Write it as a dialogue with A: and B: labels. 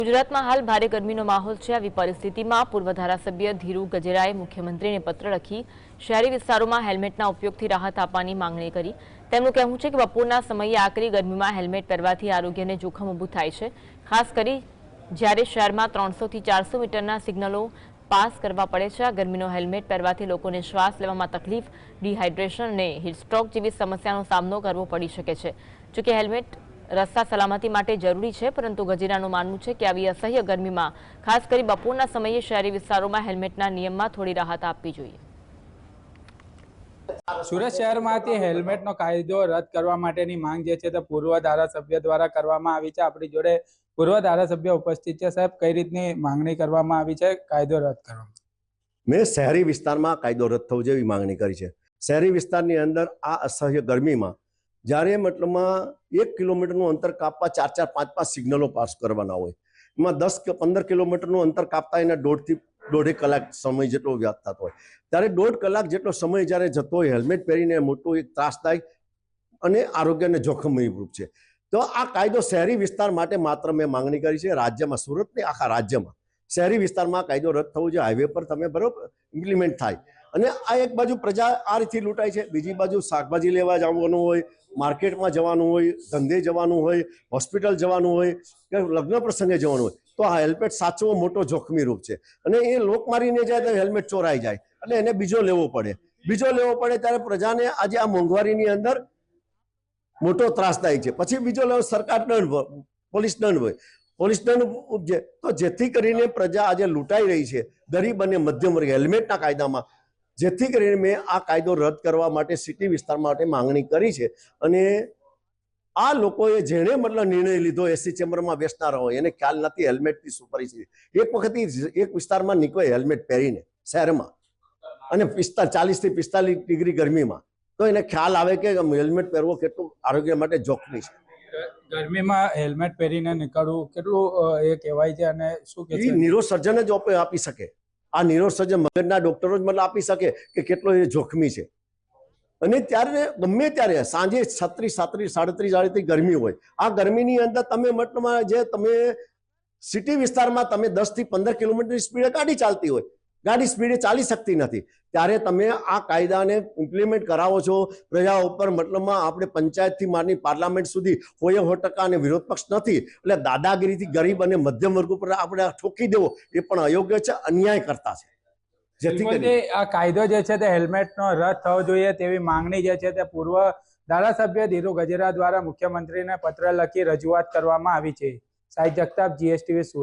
A: ગુજરાતમાં હાલ ભારે ગરમીનો માહોલ છે। આવી પરિસ્થિતિમાં પૂર્વ ધારાસભ્ય ધીરુ ગજેરાએ મુખ્યમંત્રીને પત્ર લખી શહેરી વિસ્તારોમાં હેલ્મેટના ઉપયોગથી રાહત આપવાની માંગણી કરી। તેમનું કહેવું છે કે બપોરના સમયે આકરી ગરમીમાં હેલ્મેટ પહેરવાથી આરોગ્યને જોખમ ઊભું થાય છે। ખાસ કરી જ્યારે શહેરમાં 300 થી 400 મીટરના સિગ્નલો પાસ કરવા પડે છે। આ ગરમીનો હેલ્મેટ પહેરવાથી લોકોને શ્વાસ લેવામાં તકલીફ, ડિહાઇડ્રેશન અને હીટસ્ટ્રોક જેવી સમસ્યાનો સામનો કરવો પડી શકે છે। જો કે હેલ્મેટ રસ્તા સલામતી માટે જરૂરી છે, પરંતુ ગજેરાનું માનવું છે કે આવી અસહ્ય ગરમીમાં ખાસ કરી બપોરના સમયે શહેરી વિસ્તારોમાં હેલ્મેટના નિયમમાં થોડી રાહત આપવી જોઈએ।
B: સુરત શહેરમાંથી હેલ્મેટનો કાયદો રદ કરવા માટેની માંગ જે છે તે પૂર્વ ધારાસભ્ય દ્વારા કરવામાં આવી છે। આપણી જોડે પૂર્વ ધારાસભ્ય ઉપસ્થિત છે। સાહેબ, કઈ રીતની માંગણી કરવામાં આવી છે કાયદો રદ કરવા?
C: મેં શહેરી વિસ્તારમાં કાયદો રદ થવો જેવી માંગણી કરી છે। શહેરી વિસ્તારની અંદર આ અસહ્ય ગરમીમાં જ્યારે મતલબમાં 1 કિલોમીટરનું અંતર કાપવા 4-4, 5-5 સિગ્નલો પાસ કરવાના હોય, એમાં 10 કે 15 કિલોમીટરનું અંતર કાપતા એને 1.5 થી 1.5 કલાક સમય જેટલો વ્યાપ થતો હોય, ત્યારે 1.5 કલાક જેટલો સમય જ્યારે જતો હોય હેલ્મેટ પહેરીને મોટું એક ત્રાસદાયક અને આરોગ્યને જોખમરૂપ છે। તો આ કાયદો શહેરી વિસ્તાર માટે માત્ર મેં માંગણી કરી છે। રાજ્યમાં, સુરતની આખા રાજ્યમાં શહેરી વિસ્તારમાં કાયદો રદ થવો જોઈએ। હાઈવે પર તમે બરોબર ઇમ્પ્લિમેન્ટ થાય, અને આ એક બાજુ પ્રજા આ રીતે લૂંટાય છે, બીજી બાજુ શાકભાજી લેવા જવાનું હોય, માર્કેટમાં જવાનું હોય, ધંધે જવાનું હોય, હોસ્પિટલ જવાનું હોય કે લગ્ન પ્રસંગે જવાનું હોય, તો આ હેલ્મેટ સાચવો મોટો જોખમી રૂપ છે। અને એ લોક મારીને જાય તો હેલ્મેટ ચોરાઈ જાય એટલે એને બીજો લેવો પડે ત્યારે પ્રજાને આજે આ મોંઘવારીની અંદર મોટો ત્રાસદાયક છે। પછી બીજો લેવો સરકાર દંડ, પોલીસ દંડ ઉપજે, તો જેથી કરીને પ્રજા આજે લૂંટાઈ રહી છે, ગરીબ અને મધ્યમ વર્ગ હેલ્મેટના કાયદામાં, જેથી કરીને મેં આ કાયદો રદ કરવા માટે સિટી વિસ્તાર માટે માંગણી કરી છે। અને આ લોકોએ જેણે મતલબ નિર્ણય લીધો એસી ચેમ્બરમાં બેસનારા હોય એને ખ્યાલ નથી હેલ્મેટની શું પરિસ્થિતિ। એક વખત એક વિસ્તારમાં નીકળે હેલ્મેટ પહેરીને શહેરમાં અને 40 થી 45 ડિગ્રી ગરમીમાં, તો એને ખ્યાલ આવે કે હેલ્મેટ પહેરવો કેટલું આરોગ્ય માટે જોખમી છે।
B: ગરમીમાં હેલ્મેટ પહેરીને નીકળવું કેટલું એ કહેવાય છે, અને શું કે છે
C: ન્યુરોસર્જન જ આપી શકે, આ ન્યુરોસર્જન મગજના ડોક્ટરો જ મતલબ આપી શકે કે કેટલો એ જોખમી છે। અને ત્યારે ગમે ત્યારે સાંજે 36, 37 ગરમી હોય, આ ગરમીની અંદર તમે મતલબ જે તમે સિટી વિસ્તારમાં તમે 10 થી 15 કિલોમીટરની સ્પીડે ગાડી ચાલતી હોય, ગાડી સ્પીડે ચાલી શકતી નથી, ત્યારે તમે આ કાયદાને ઇમ્પ્લિમેન્ટ કરાવો છો પ્રજા ઉપર। મતલબમાં આપણે પંચાયતથી માંડી પાર્લામેન્ટ સુધી 100% અને વિરોધ પક્ષ નથી, એટલે દાદાગીરીથી ગરીબ અને મધ્યમ વર્ગ ઉપર આપણે ઠોકી દેવો એ પણ અયોગ્ય છે, અન્યાય કરતા છે। જેથી કરીને
B: આ કાયદો જે છે તે હેલ્મેટનો રદ થવો જોઈએ તેવી માંગણી જે છે તે પૂર્વ ધારાસભ્ય ધીરુ ગજેરા દ્વારા મુખ્યમંત્રીને પત્ર લખી રજૂઆત કરવામાં આવી છે। સાહિદ જગતાપ, GSTV સુરત।